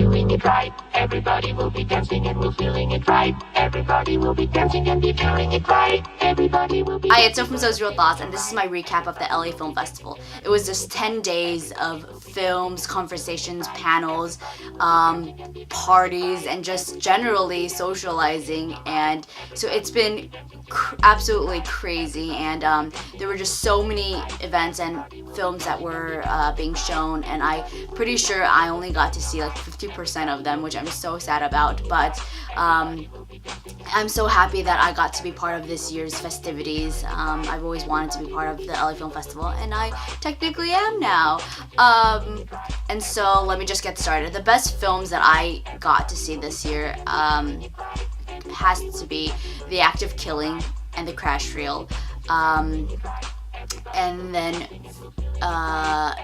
doing it right. Everybody will be dancing and we're feeling it right. Everybody will be dancing and be feeling it right. Everybody will be. Hi, it's So from So's Real Thoughts, and this is my recap of the LA Film Festival. It was just 10 days of films, conversations, panels, parties, and just generally socializing. And so it's been absolutely crazy, and there were just so many events and films that were being shown, and I'm pretty sure I only got to see like 50% of them, which I'm so sad about, but I'm so happy that I got to be part of this year's festivities. I've always wanted to be part of the LA Film Festival, and I technically am now. And so let me just get started. The best films that I got to see this year has to be The Act of Killing and The Crash Reel. And then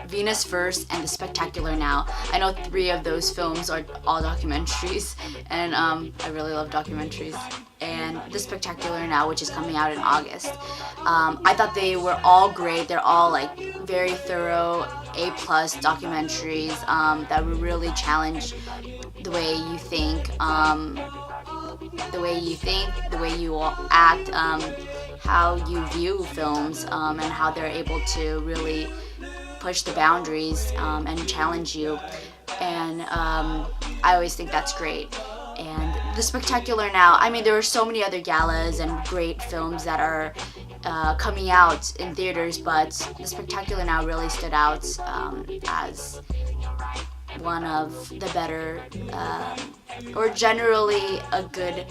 Venus First and The Spectacular Now. I know 3 of those films are all documentaries, and I really love documentaries. And The Spectacular Now, which is coming out in August. I thought they were all great. They're all like very thorough, A+ documentaries that will really challenge the way you think, the way you act, how you view films, and how they're able to really push the boundaries and challenge you. And I always think that's great. And The Spectacular Now, I mean, there are so many other galas and great films that are coming out in theaters, but The Spectacular Now really stood out as one of the better, or generally a good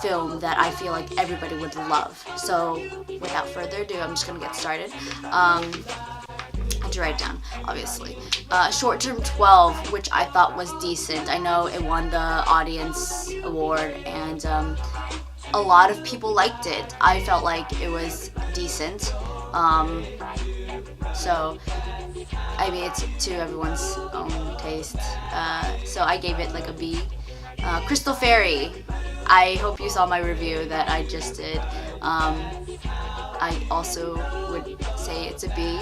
film that I feel like everybody would love. So without further ado, I'm just gonna get started. I had to write down, obviously. Short Term 12, which I thought was decent. I know it won the audience award, and a lot of people liked it. I felt like it was decent. So I mean, it's to everyone's own taste. So I gave it like a B. Crystal Fairy. I hope you saw my review that I just did. I also would say it's a B.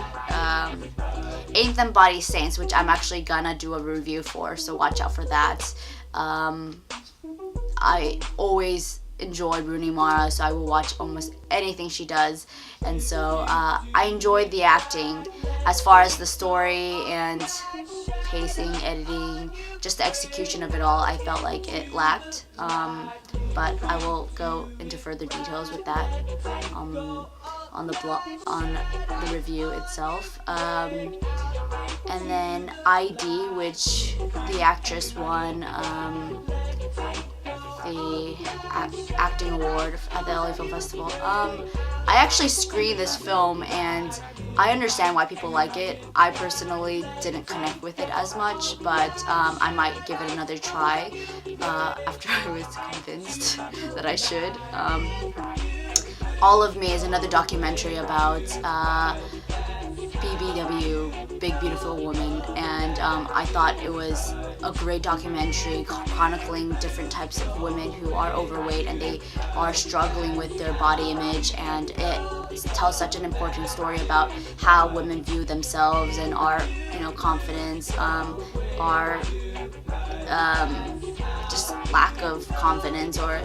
Ain't Them Body Saints, which I'm actually gonna do a review for, so watch out for that. I always enjoy Rooney Mara, so I will watch almost anything she does, and so I enjoyed the acting. As far as the story and pacing, editing, just the execution of it all, I felt like it lacked, but I will go into further details with that on the review itself. And then ID, which the actress won the acting award at the LA Film Festival. I actually screened this film, and I understand why people like it. I personally didn't connect with it as much, but I might give it another try after I was convinced that I should. All of Me is another documentary about BBW, Big Beautiful Woman, and I thought it was a great documentary chronicling different types of women who are overweight and they are struggling with their body image, and it tells such an important story about how women view themselves and our, confidence, our just lack of confidence, or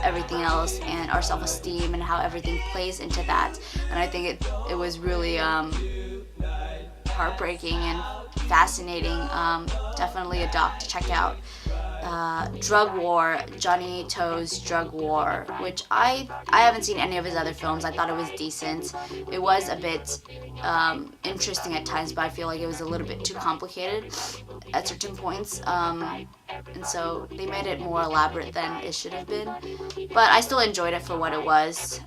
everything else, and our self-esteem and how everything plays into that. And I think it was really heartbreaking and fascinating. Definitely a doc to check out. Drug War, Johnny To's Drug War, which I haven't seen any of his other films. I thought it was decent. It was a bit interesting at times, but I feel like it was a little bit too complicated at certain points. And so they made it more elaborate than it should have been. But I still enjoyed it for what it was.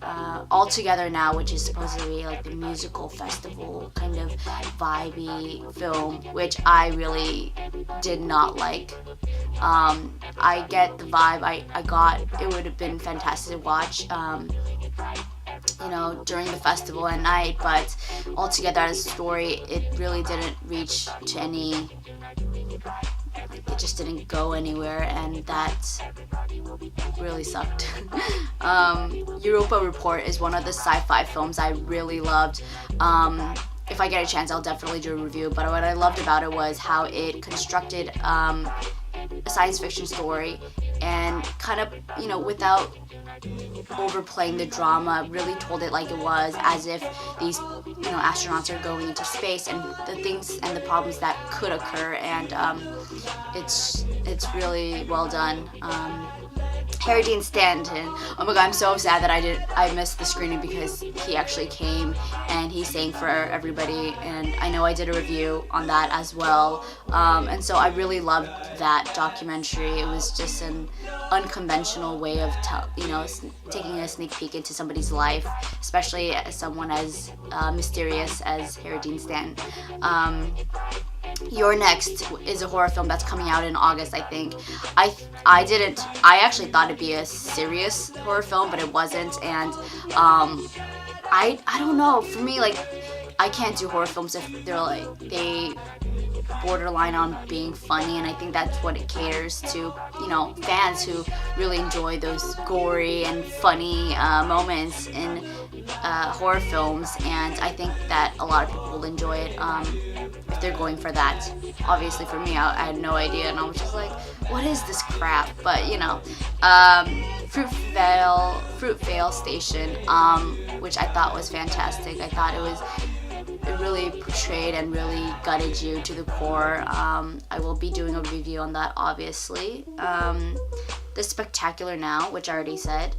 All Together Now, which is supposed to be like the musical festival kind of vibey film, which I really did not like. I get the vibe I got. It would have been fantastic to watch, during the festival at night, but altogether as a story, it really didn't reach to any, it just didn't go anywhere, and that really sucked. Europa Report is one of the sci-fi films I really loved. if I get a chance, I'll definitely do a review. But what I loved about it was how it constructed a science fiction story and kind of, without overplaying the drama, really told it like it was, as if these astronauts are going into space and the things and the problems that could occur, and it's really well done. Harry Dean Stanton. Oh my god, I'm so sad that I missed the screening because he actually came and he sang for everybody, and I know I did a review on that as well. And so I really loved that documentary. It was just an unconventional way of taking a sneak peek into somebody's life, especially as someone as mysterious as Harry Dean Stanton. Your Next is a horror film that's coming out in August, I think. I actually thought it'd be a serious horror film, but it wasn't, and I don't know, for me, like, I can't do horror films if they borderline on being funny, and I think that's what it caters to, fans who really enjoy those gory and funny moments in horror films, and I think that a lot of people will enjoy it if they're going for that. Obviously for me, I had no idea, and I was just like, what is this crap? But Fruitvale Station, which I thought was fantastic. I thought it really portrayed and really gutted you to the core. I will be doing a review on that, obviously. The Spectacular Now, which I already said.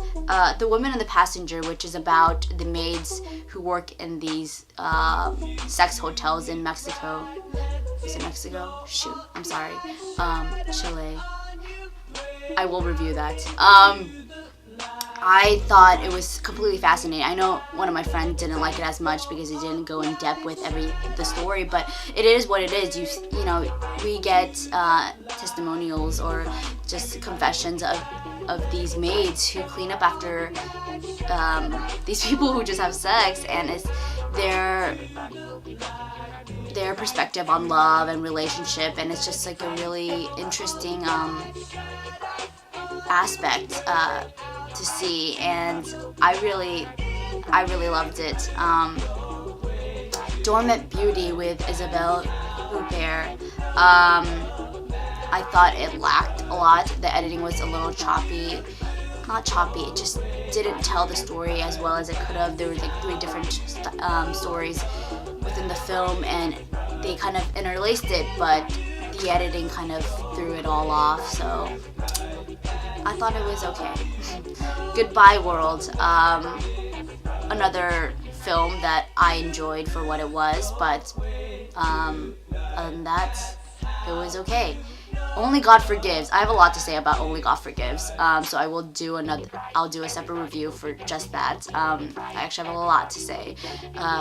The Woman and the Passenger, which is about the maids who work in these sex hotels in Mexico. Is it Mexico? Shoot, I'm sorry. Chile. I will review that. I thought it was completely fascinating. I know one of my friends didn't like it as much because it didn't go in depth with the story, but it is what it is. We get testimonials or just confessions of these maids who clean up after these people who just have sex, and it's their perspective on love and relationship, and it's just like a really interesting aspect to see, and I really loved it. Dormant Beauty with Isabelle Huppert. I thought it lacked a lot. The editing was a little choppy. Not choppy, it just didn't tell the story as well as it could have. There were like 3 different stories within the film, and they kind of interlaced it, but the editing kind of threw it all off, so I thought it was okay. Goodbye World, another film that I enjoyed for what it was, but other than that, it was okay. Only God Forgives. I have a lot to say about Only God Forgives, so I'll do a separate review for just that. I actually have a lot to say,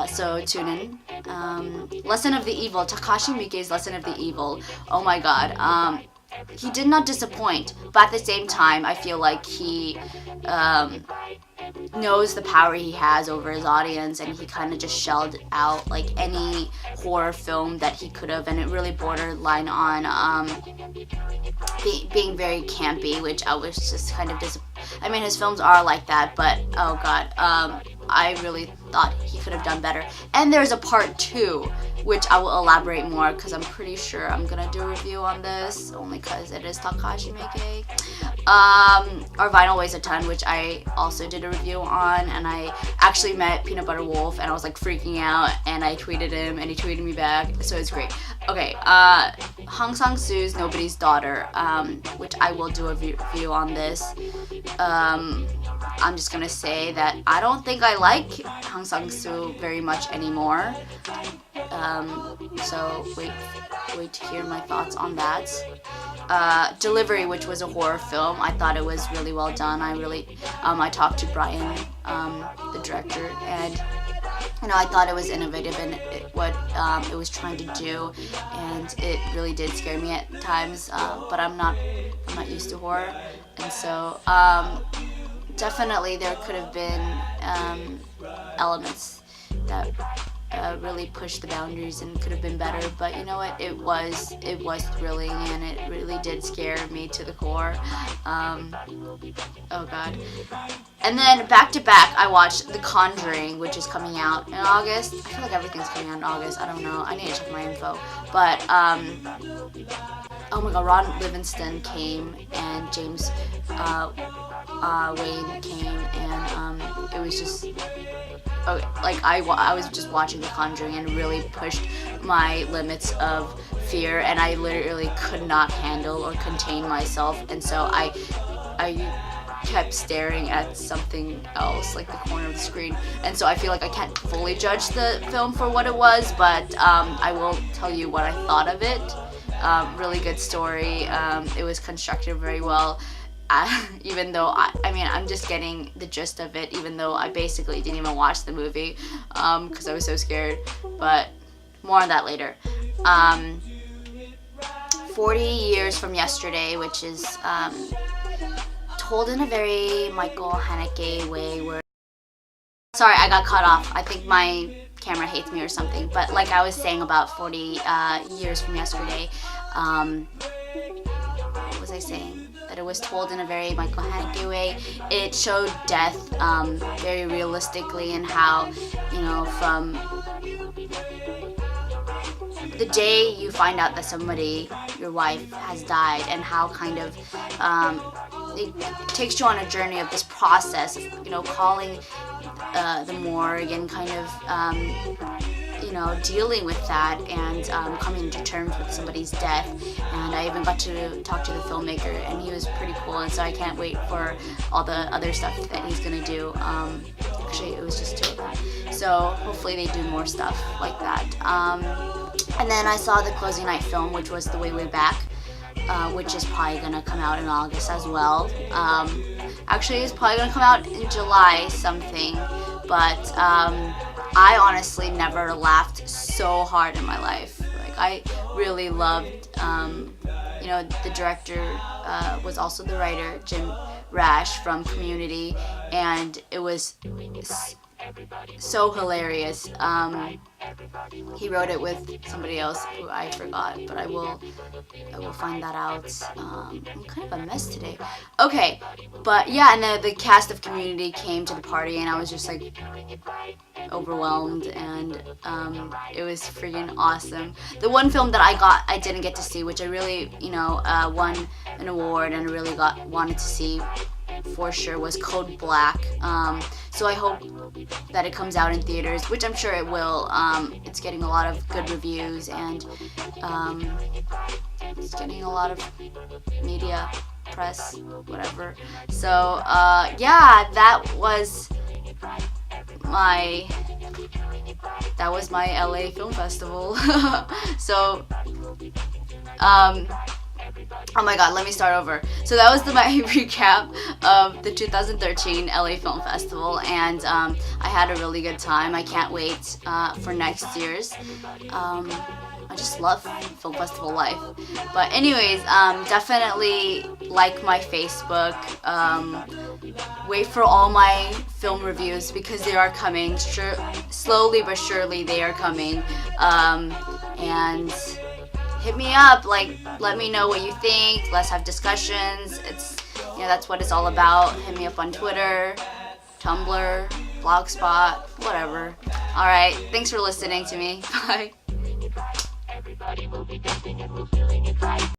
so tune in. Lesson of the Evil, Takashi Miike's Lesson of the Evil. Oh my god, he did not disappoint, but at the same time, I feel like he knows the power he has over his audience, and he kind of just shelled out like any horror film that he could have, and it really borderline on being very campy, which I was just kind of I mean, his films are like that, but oh god, I really thought he could have done better. And there's a part 2, which I will elaborate more because I'm pretty sure I'm gonna do a review on this, only because it is Takashi Miike. Our Vinyl Weighs a Ton, which I also did a review on, and I actually met Peanut Butter Wolf, and I was like freaking out, and I tweeted him, and he tweeted me back, so it's great. Okay, Sang-soo's Nobody's Daughter, which I will do a review on this. I'm just gonna say that I don't think I like Sang-soo very much anymore. So wait to hear my thoughts on that. Delivery, which was a horror film, I thought it was really well done. I talked to Brian, the director, and I thought it was innovative in what it was trying to do, and it really did scare me at times. But I'm not used to horror, and so definitely there could have been elements that really pushed the boundaries and could have been better, but you know what, it was thrilling, and it really did scare me to the core. Oh god. And then back to back I watched The Conjuring, which is coming out in August. I feel like everything's coming out in August, I don't know, I need to check my info. But oh my god, Ron Livingston came, and James Wayne came, and it was just, like I was just watching The Conjuring and really pushed my limits of fear, and I literally could not handle or contain myself, and so I kept staring at something else, like the corner of the screen, and so I feel like I can't fully judge the film for what it was, but I will tell you what I thought of it. Really good story. It was constructed very well. Even though I'm just getting the gist of it, even though I basically didn't even watch the movie because I was so scared, but more on that later. 40 Years from Yesterday, which is told in a very Michael Haneke way, where, sorry, I got cut off, I think my camera hates me or something, but like I was saying about 40 Years from Yesterday, what was I saying? That it was told in a very Michael Haneke way. It showed death very realistically, and how, you know, from the day you find out that somebody, your wife, has died, and how kind of it takes you on a journey of this process of, you know, calling the morgue and kind of you know, dealing with that, and coming to terms with somebody's death. And I even got to talk to the filmmaker, and he was pretty cool, and so I can't wait for all the other stuff that he's gonna do. Actually, it was just 2 of them, so hopefully they do more stuff like that. And then I saw the closing night film, which was The Way, Way Back, which is probably gonna come out in August as well. Actually, it's probably gonna come out in July something, but I honestly never laughed so hard in my life. Like, I really loved, you know, the director was also the writer, Jim Rash from Community, and it was so hilarious. He wrote it with somebody else who I forgot, but I will find that out. I'm kind of a mess today. Okay, but yeah, and then the cast of Community came to the party, and I was just like overwhelmed, and it was freaking awesome. The one film that I didn't get to see, which I really, you know, won an award and really wanted to see for sure, was Code Black. So I hope that it comes out in theaters, which I'm sure it will. It's getting a lot of good reviews, and it's getting a lot of media, press, whatever. So yeah, that was my LA Film Festival. So oh my god, let me start over. So that was my recap of the 2013 LA Film Festival, and I had a really good time. I can't wait for next year's. I just love film festival life. But anyways, definitely like my Facebook. Wait for all my film reviews, because they are coming. Slowly but surely they are coming. And hit me up, like, let me know what you think. Let's have discussions. It's, you know, that's what it's all about. Hit me up on Twitter, Tumblr, Blogspot, whatever. Alright, thanks for listening to me. Bye. Everybody will be dancing and we're feeling it right.